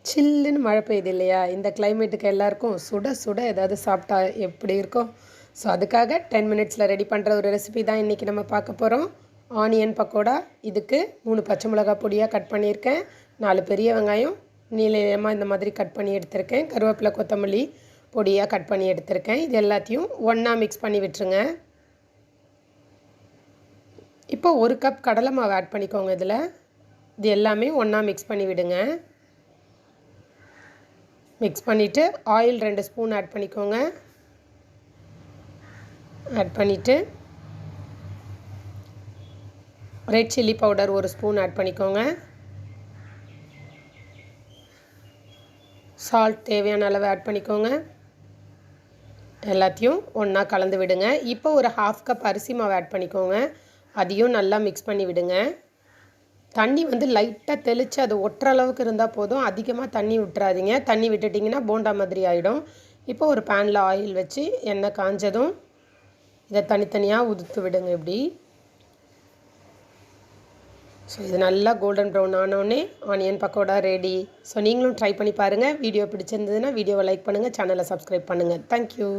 சில்லுன்னு மழை பெய்யுது இல்லையா? இந்த கிளைமேட்டுக்கு எல்லாருக்கும் சுட சுட ஏதாவது சாப்பிட்டா எப்படி இருக்கும்? ஸோ அதுக்காக 10 மினிட்ஸில் ரெடி பண்ணுற ஒரு ரெசிபி தான் இன்றைக்கி நம்ம பார்க்க போகிறோம். ஆனியன் பக்கோடா. இதுக்கு 3 பச்சை மிளகாய் பொடியாக கட் பண்ணியிருக்கேன். 4 பெரிய வெங்காயம் நீள நீளமாக இந்த மாதிரி கட் பண்ணி எடுத்திருக்கேன். கருவேப்பிலை, கொத்தமல்லி பொடியாக கட் பண்ணி எடுத்திருக்கேன். இது எல்லாத்தையும் ஒன்றா மிக்ஸ் பண்ணி விட்டுருங்க. இப்போ 1 கப் கடலை மாவு ஆட் பண்ணிக்கோங்க. இது எல்லாமே ஒன்றா மிக்ஸ் பண்ணி விடுங்க. மிக்ஸ் பண்ணிவிட்டு ஆயில் 2 ஸ்பூன் ஆட் பண்ணிக்கோங்க. ஆட் பண்ணிவிட்டு red chilli powder 1 spoon add பண்ணிக்கோங்க. சால்ட் தேவையான அளவு ஆட் பண்ணிக்கோங்க. எல்லாத்தையும் ஒன்றா கலந்து விடுங்க. இப்போ ஒரு 1/2 கப் அரிசி மாவு ஆட் பண்ணிக்கோங்க. அதையும் நல்லா மிக்ஸ் பண்ணி விடுங்க. தண்ணி லைட்டாக தெளித்து அது ஒட்டுற அளவுக்கு இருந்தால் போதும். அதிகமாக தண்ணி விட்டுறாதீங்க. தண்ணி விட்டுட்டிங்கன்னா போண்டா மாதிரி ஆகிடும். இப்போ ஒரு பேனில் ஆயில் வச்சு எண்ணெய் காஞ்சதும் இதை தனித்தனியாக உதுத்து விடுங்க. இப்படி ஸோ இது நல்லா கோல்டன் ப்ரௌன் ஆனோடனே ஆனியன் பக்கோடா ரெடி. ஸோ நீங்களும் ட்ரை பண்ணி பாருங்கள். வீடியோ பிடிச்சிருந்ததுன்னா வீடியோவை லைக் பண்ணுங்கள், சேனலை சப்ஸ்கிரைப் பண்ணுங்கள். தேங்க்யூ.